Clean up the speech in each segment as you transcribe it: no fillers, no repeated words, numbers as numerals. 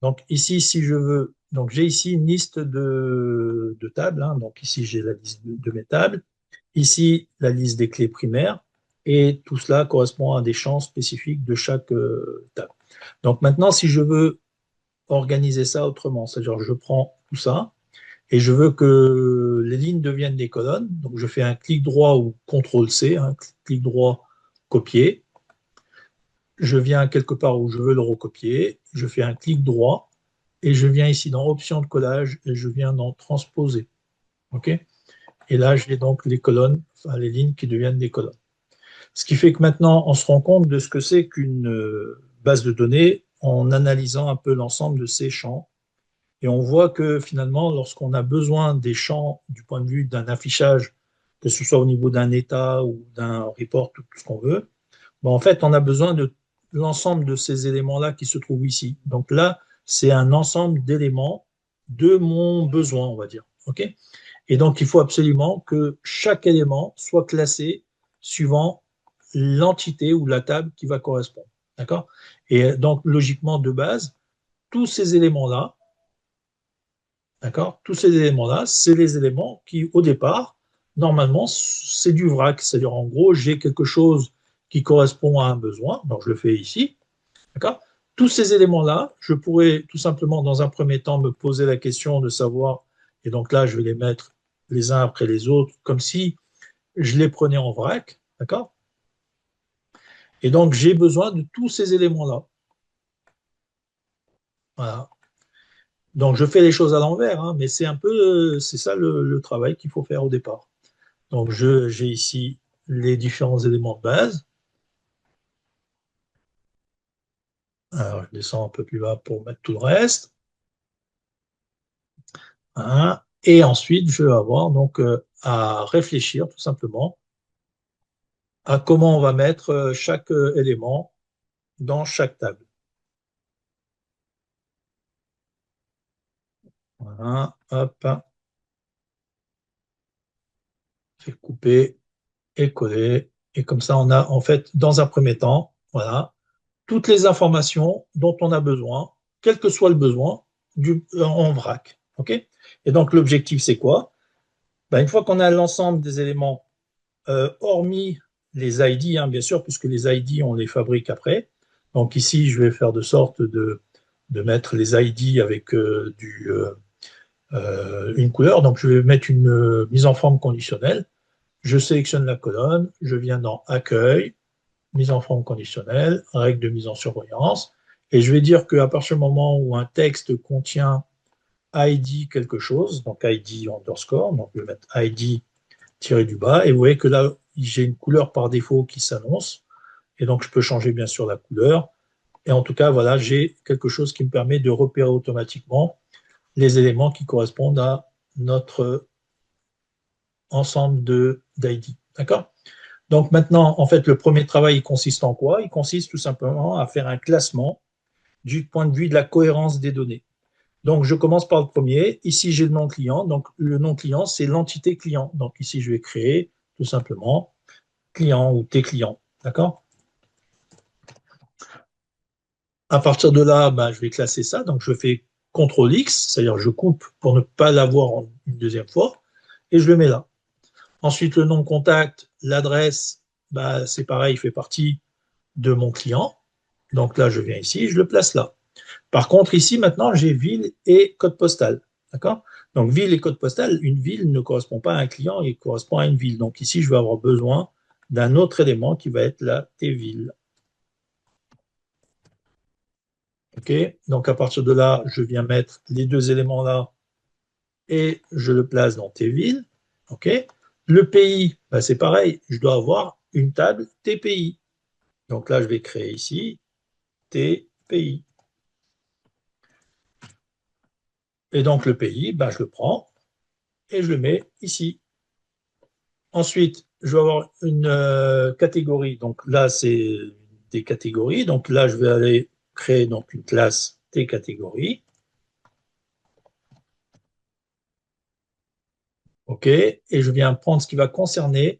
Donc ici, si je veux, donc j'ai ici une liste de tables, hein. Donc ici, j'ai la liste de mes tables. Ici, la liste des clés primaires. Et tout cela correspond à des champs spécifiques de chaque table. Donc maintenant, si je veux organiser ça autrement, c'est-à-dire je prends tout ça et je veux que les lignes deviennent des colonnes. Donc je fais un clic droit ou CTRL-C, un clic droit, copier. Je viens quelque part où je veux le recopier, je fais un clic droit et je viens ici dans Options de collage et je viens dans Transposer. OK? Et là, j'ai donc les colonnes, enfin les lignes qui deviennent des colonnes. Ce qui fait que maintenant, on se rend compte de ce que c'est qu'une base de données en analysant un peu l'ensemble de ces champs. Et on voit que finalement, lorsqu'on a besoin des champs du point de vue d'un affichage, que ce soit au niveau d'un état ou d'un report, tout ce qu'on veut, ben en fait, on a besoin de l'ensemble de ces éléments-là qui se trouvent ici. Donc là, c'est un ensemble d'éléments de mon besoin, on va dire. OK? Et donc, il faut absolument que chaque élément soit classé suivant l'entité ou la table qui va correspondre. D'accord? Et donc, logiquement, de base, tous ces éléments-là, d'accord? Tous ces éléments-là, c'est les éléments qui, au départ, normalement, c'est du vrac. C'est-à-dire, en gros, j'ai quelque chose qui correspond à un besoin, donc je le fais ici, d'accord? Tous ces éléments-là, je pourrais tout simplement, dans un premier temps, me poser la question de savoir, et donc là, je vais les mettre les uns après les autres, comme si je les prenais en vrac, d'accord? Et donc, j'ai besoin de tous ces éléments-là. Voilà. Donc, je fais les choses à l'envers, hein, mais c'est un peu, c'est ça le travail qu'il faut faire au départ. Donc, j'ai ici les différents éléments de base. Alors, je descends un peu plus bas pour mettre tout le reste. Hein. Et ensuite, je vais avoir donc à réfléchir tout simplement à comment on va mettre chaque élément dans chaque table. Voilà, hop, je vais couper et coller. Et comme ça, on a en fait, dans un premier temps, voilà, toutes les informations dont on a besoin, quel que soit le besoin, en vrac. OK? Et donc, l'objectif, c'est quoi? Ben, une fois qu'on a l'ensemble des éléments, hormis les ID, hein, bien sûr, puisque les ID, on les fabrique après. Donc ici, je vais faire de sorte de mettre les ID avec une couleur. Donc je vais mettre une mise en forme conditionnelle. Je sélectionne la colonne, je viens dans Accueil, mise en forme conditionnelle, règle de mise en surveillance, et je vais dire qu'à partir du moment où un texte contient ID quelque chose, donc ID underscore, donc je vais mettre ID tiré du bas, et vous voyez que là, j'ai une couleur par défaut qui s'annonce, et donc je peux changer bien sûr la couleur, et en tout cas, voilà, j'ai quelque chose qui me permet de repérer automatiquement les éléments qui correspondent à notre ensemble d'ID. D'accord? Donc maintenant, en fait, le premier travail, il consiste en quoi? Il consiste tout simplement à faire un classement du point de vue de la cohérence des données. Donc, je commence par le premier. Ici, j'ai le nom client. Donc, le nom client, c'est l'entité client. Donc, ici, je vais créer tout simplement client ou tes clients. D'accord? À partir de là, ben, je vais classer ça. Donc, je fais CTRL-X, c'est-à-dire je coupe pour ne pas l'avoir une deuxième fois, et je le mets là. Ensuite, le nom de contact, l'adresse, ben, c'est pareil, il fait partie de mon client. Donc là, je viens ici, je le place là. Par contre, ici, maintenant, j'ai ville et code postal. D'accord? Donc, ville et code postal, une ville ne correspond pas à un client, il correspond à une ville. Donc, ici, je vais avoir besoin d'un autre élément qui va être la T-ville. OK? Donc, à partir de là, je viens mettre les deux éléments là et je le place dans T-ville. OK? Le pays, ben, c'est pareil, je dois avoir une table TPI. Donc là, je vais créer ici TPI. Et donc, le pays, ben, je le prends et je le mets ici. Ensuite, je vais avoir une catégorie. Donc là, c'est des catégories. Donc là, je vais aller créer donc une classe T catégories. OK. Et je viens prendre ce qui va concerner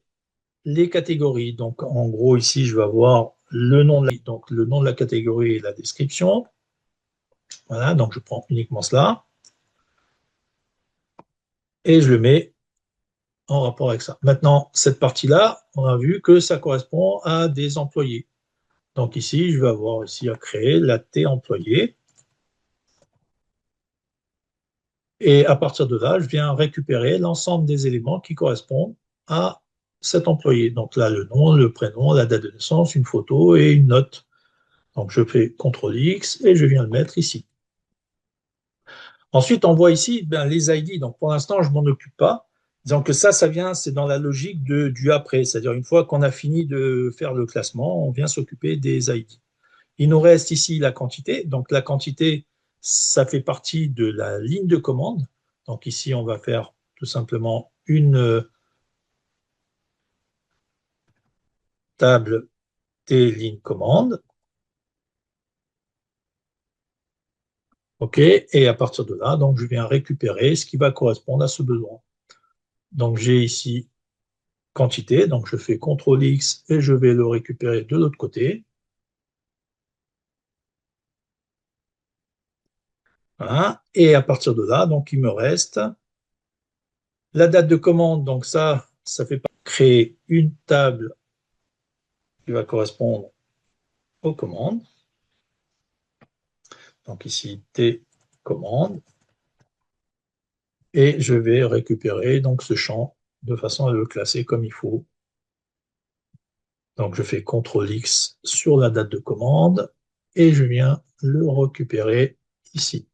les catégories. Donc en gros, ici, je vais avoir le nom de la catégorie et la description. Voilà, donc je prends uniquement cela et je le mets en rapport avec ça. Maintenant, cette partie-là, on a vu que ça correspond à des employés. Donc ici, je vais avoir ici à créer la T employé. Et à partir de là, je viens récupérer l'ensemble des éléments qui correspondent à cet employé. Donc là, le nom, le prénom, la date de naissance, une photo et une note. Donc je fais CTRL-X et je viens le mettre ici. Ensuite, on voit ici ben, les ID. Donc pour l'instant, je ne m'en occupe pas. Disons que ça vient, c'est dans la logique du après. C'est-à-dire une fois qu'on a fini de faire le classement, on vient s'occuper des ID. Il nous reste ici la quantité. Donc la quantité, ça fait partie de la ligne de commande. Donc ici, on va faire tout simplement une table T ligne commande. OK. Et à partir de là, donc je viens récupérer ce qui va correspondre à ce besoin. Donc j'ai ici quantité. Donc je fais CTRL-X et je vais le récupérer de l'autre côté. Voilà. Et à partir de là, donc il me reste la date de commande. Donc ça fait créer une table qui va correspondre aux commandes. Donc ici, T commande. Et je vais récupérer donc ce champ de façon à le classer comme il faut. Donc je fais CTRL-X sur la date de commande et je viens le récupérer ici.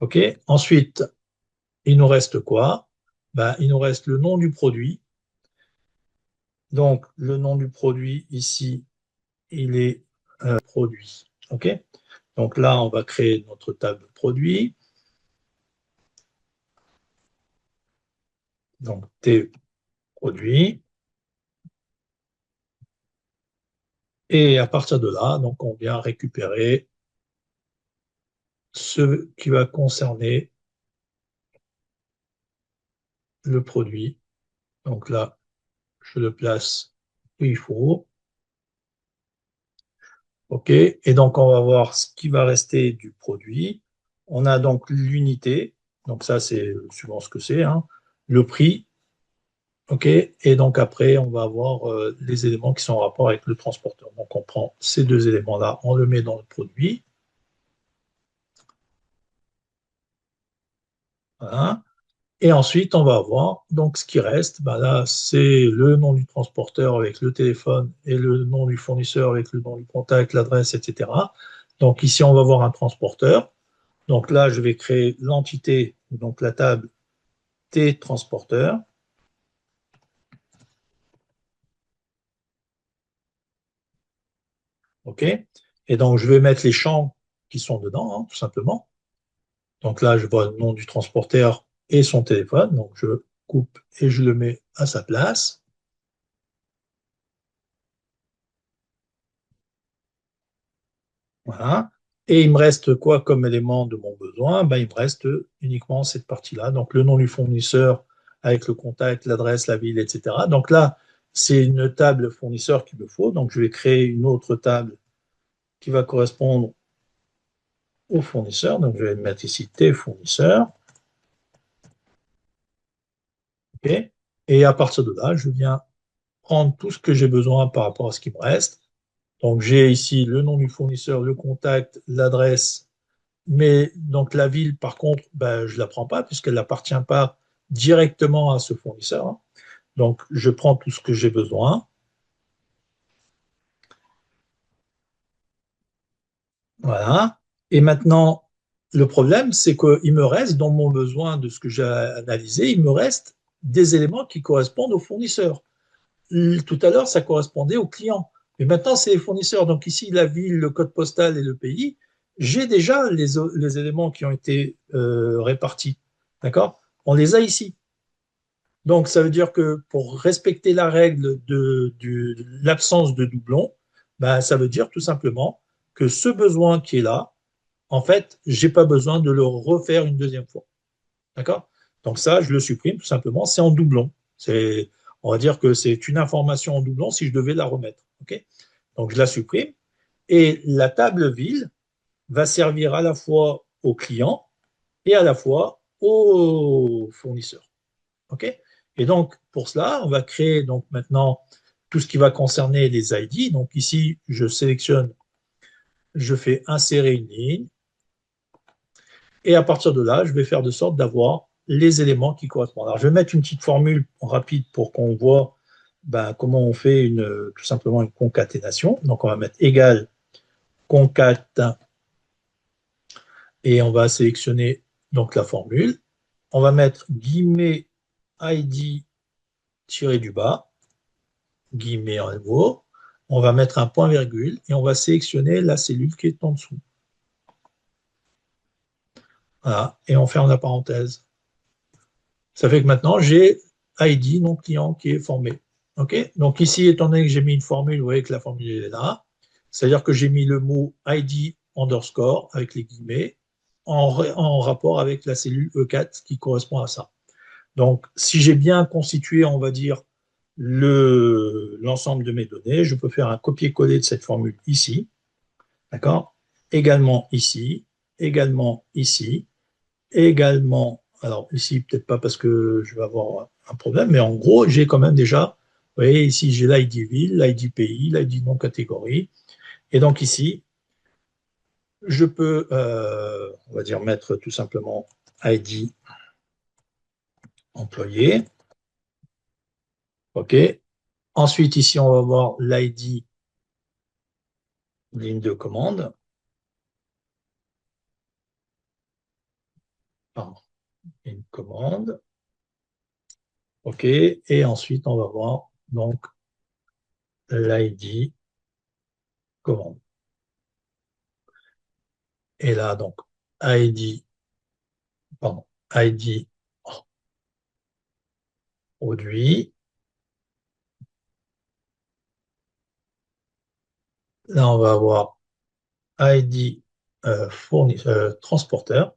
OK. Ensuite, il nous reste quoi? Ben, il nous reste le nom du produit. Donc le nom du produit ici, il est produit. OK. Donc là, on va créer notre table produit. Donc T produit. Et à partir de là, donc on vient récupérer ce qui va concerner le produit. Donc là, je le place où il faut. OK. Et donc, on va voir ce qui va rester du produit. On a donc l'unité. Donc ça, c'est suivant ce que c'est, hein. Le prix. OK. Et donc après, on va avoir les éléments qui sont en rapport avec le transporteur. Donc on prend ces deux éléments-là, on le met dans le produit. Voilà. Et ensuite, on va avoir, donc ce qui reste, ben là, c'est le nom du transporteur avec le téléphone et le nom du fournisseur avec le nom du contact, l'adresse, etc. Donc ici, on va avoir un transporteur. Donc là, je vais créer l'entité, donc la table T transporteur. OK. Et donc, je vais mettre les champs qui sont dedans, hein, tout simplement. Donc là, je vois le nom du transporteur et son téléphone. Donc, je coupe et je le mets à sa place. Voilà. Et il me reste quoi comme élément de mon besoin? Ben, il me reste uniquement cette partie-là. Donc, le nom du fournisseur avec le contact, l'adresse, la ville, etc. Donc là, c'est une table fournisseur qu'il me faut. Donc, je vais créer une autre table qui va correspondre au fournisseur. Donc, je vais mettre ici T fournisseur. OK. Et à partir de là, je viens prendre tout ce que j'ai besoin par rapport à ce qui me reste. Donc, j'ai ici le nom du fournisseur, le contact, l'adresse. Mais donc la ville, par contre, ben, je ne la prends pas puisqu'elle n'appartient pas directement à ce fournisseur, hein. Donc je prends tout ce que j'ai besoin. Voilà. Et maintenant, le problème, c'est qu'il me reste, dans mon besoin de ce que j'ai analysé, il me reste des éléments qui correspondent au fournisseur. Tout à l'heure, ça correspondait au client. Mais maintenant, c'est les fournisseurs. Donc ici, la ville, le code postal et le pays, j'ai déjà les éléments qui ont été répartis. D'accord? On les a ici. Donc, ça veut dire que pour respecter la règle de l'absence de doublons, ben, ça veut dire tout simplement que ce besoin qui est là, en fait, j'ai pas besoin de le refaire une deuxième fois. D'accord? Donc ça, je le supprime tout simplement. C'est en doublon. C'est, on va dire que c'est une information en doublon si je devais la remettre. OK? Donc je la supprime. Et la table ville, va servir à la fois au client et à la fois au fournisseur. OK? Et donc, pour cela, on va créer donc maintenant tout ce qui va concerner les ID. Donc ici, je sélectionne, je fais insérer une ligne, et à partir de là, je vais faire de sorte d'avoir les éléments qui correspondent. Alors, je vais mettre une petite formule rapide pour qu'on voit ben, comment on fait tout simplement une concaténation. Donc, on va mettre égal concat et on va sélectionner donc la formule. On va mettre guillemets ID tiré du bas, guillemets en nouveau. On va mettre un point virgule et on va sélectionner la cellule qui est en dessous. Voilà, et on ferme la parenthèse. Ça fait que maintenant, j'ai ID, non client, qui est formé. OK? Donc ici, étant donné que j'ai mis une formule, vous voyez que la formule est là. C'est-à-dire que j'ai mis le mot ID underscore avec les guillemets en rapport avec la cellule E4 qui correspond à ça. Donc, si j'ai bien constitué, on va dire, l'ensemble de mes données, je peux faire un copier-coller de cette formule ici, d'accord? Également ici, également ici, également, alors ici, peut-être pas parce que je vais avoir un problème, mais en gros, j'ai quand même déjà, vous voyez, ici, j'ai l'ID ville, l'ID pays, l'ID non catégorie. Et donc ici, je peux, on va dire, mettre tout simplement ID employé. OK. Ensuite, ici, on va voir l'ID ligne de commande. Pardon, une commande. OK. Et ensuite, on va voir donc l'ID commande. Et là, donc, ID, pardon, ID produit. Là, on va avoir ID transporteur.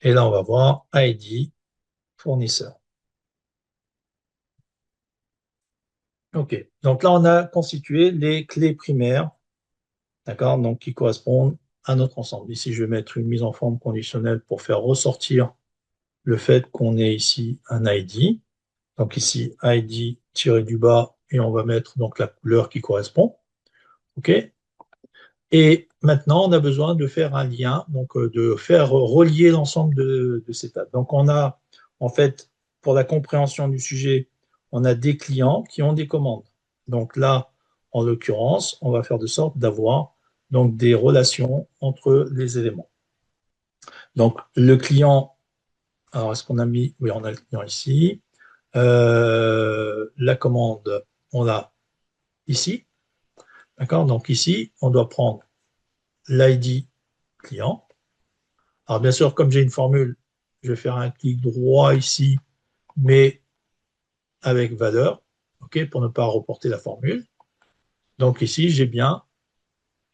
Et là, on va voir ID fournisseur. OK. Donc là, on a constitué les clés primaires, d'accord, donc qui correspondent à notre ensemble. Ici, je vais mettre une mise en forme conditionnelle pour faire ressortir le fait qu'on ait ici un ID. Donc ici, ID tiré du bas, et on va mettre donc la couleur qui correspond. OK? Et maintenant, on a besoin de faire un lien, donc de faire relier l'ensemble de ces tables. Donc on a, en fait, pour la compréhension du sujet, on a des clients qui ont des commandes. Donc là, en l'occurrence, on va faire de sorte d'avoir donc des relations entre les éléments. Donc le client, alors est-ce qu'on a mis, oui, on a le client ici. La commande, on l'a ici. D'accord? Donc ici, on doit prendre l'ID client. Alors bien sûr, comme j'ai une formule, je vais faire un clic droit ici, mais avec valeur, ok, pour ne pas reporter la formule. Donc ici, j'ai bien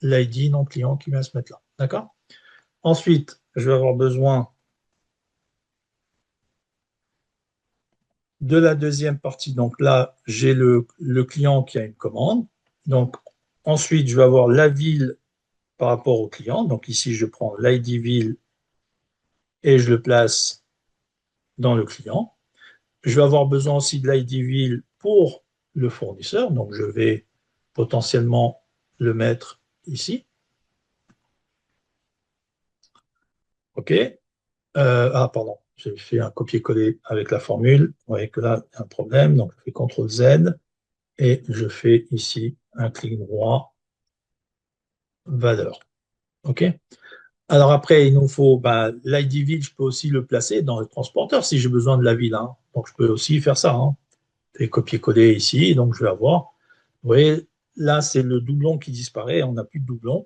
l'ID non client qui vient se mettre là. D'accord? Ensuite, je vais avoir besoin de la deuxième partie. Donc là, j'ai le client qui a une commande. Donc ensuite, je vais avoir la ville par rapport au client. Donc ici, je prends l'ID ville et je le place dans le client. Je vais avoir besoin aussi de l'ID ville pour le fournisseur. Donc je vais potentiellement le mettre ici. OK. Pardon, j'ai fait un copier-coller avec la formule. Vous voyez que là, il y a un problème. Donc je fais CTRL Z et je fais ici un clic droit, valeur. OK. Alors après, il nous faut l'ID ville, je peux aussi le placer dans le transporteur si j'ai besoin de la ville, hein. Donc je peux aussi faire ça, hein. Et copier-coller ici, donc je vais avoir. Vous voyez, là c'est le doublon qui disparaît, on n'a plus de doublon.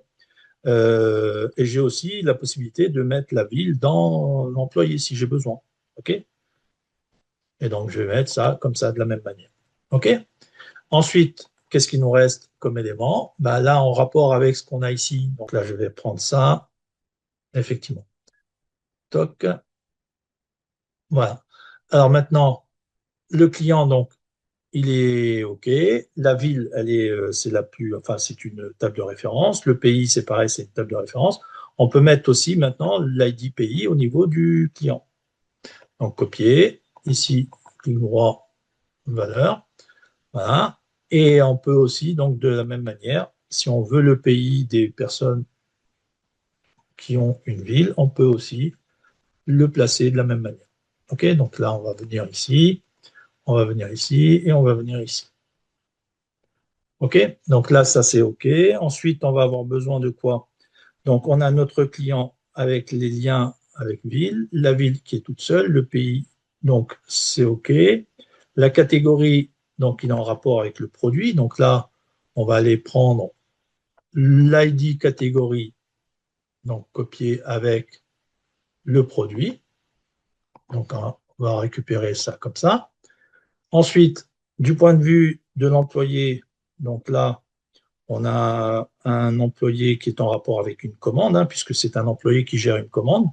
Et j'ai aussi la possibilité de mettre la ville dans l'employé si j'ai besoin. OK? Et donc je vais mettre ça comme ça de la même manière. OK? Ensuite, qu'est-ce qui nous reste comme élément? Là, en rapport avec ce qu'on a ici, donc là je vais prendre ça, effectivement. Toc. Voilà. Alors maintenant, le client, donc, il est OK. La ville, c'est la plus, enfin, c'est une table de référence. Le pays, c'est pareil, c'est une table de référence. On peut mettre aussi maintenant l'ID pays au niveau du client. Donc, copier. Ici, clic droit, valeur. Voilà. Et on peut aussi, donc, de la même manière, si on veut le pays des personnes qui ont une ville, on peut aussi le placer de la même manière. OK, donc là, on va venir ici, on va venir ici et on va venir ici. OK, donc là, ça c'est OK. Ensuite, on va avoir besoin de quoi? Donc, on a notre client avec les liens avec ville, la ville qui est toute seule, le pays, donc c'est OK. La catégorie, donc il est en rapport avec le produit. Donc là, on va aller prendre l'ID catégorie, donc copier avec le produit. Donc, on va récupérer ça comme ça. Ensuite, du point de vue de l'employé, donc là, on a un employé qui est en rapport avec une commande, hein, puisque c'est un employé qui gère une commande.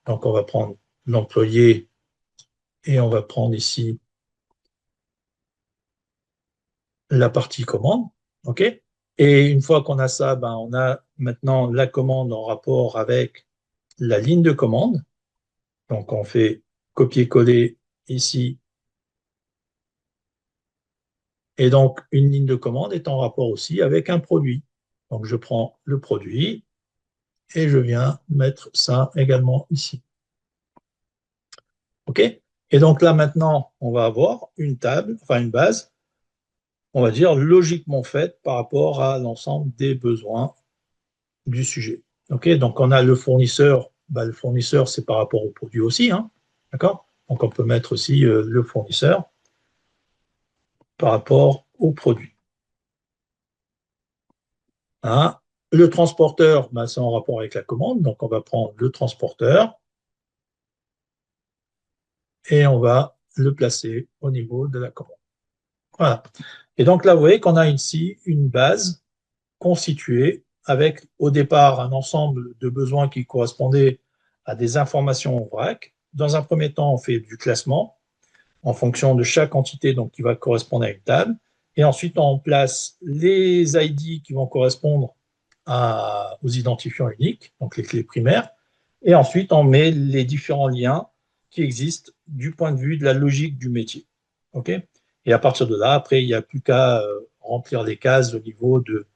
Donc, on va prendre l'employé et on va prendre ici la partie commande. OK? Et une fois qu'on a ça, ben, on a maintenant la commande en rapport avec la ligne de commande. Donc, on fait copier-coller ici. Et donc, une ligne de commande est en rapport aussi avec un produit. Donc, je prends le produit et je viens mettre ça également ici. OK? Et donc là, maintenant, on va avoir une table, enfin une base, on va dire logiquement faite par rapport à l'ensemble des besoins du sujet. OK? Donc, on a le fournisseur. Ben, le fournisseur, c'est par rapport au produit aussi. Hein? D'accord? Donc, on peut mettre aussi le fournisseur par rapport au produit. Hein? Le transporteur, ben, c'est en rapport avec la commande. Donc, on va prendre le transporteur et on va le placer au niveau de la commande. Voilà. Et donc là, vous voyez qu'on a ici une base constituée avec au départ un ensemble de besoins qui correspondaient à des informations en vrac. Dans un premier temps, on fait du classement en fonction de chaque entité donc, qui va correspondre à une table. Et ensuite, on place les ID qui vont correspondre aux identifiants uniques, donc les clés primaires. Et ensuite, on met les différents liens qui existent du point de vue de la logique du métier. OK? Et à partir de là, après, il n'y a plus qu'à remplir les cases au niveau de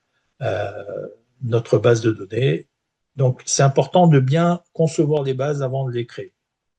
notre base de données. Donc, c'est important de bien concevoir les bases avant de les créer.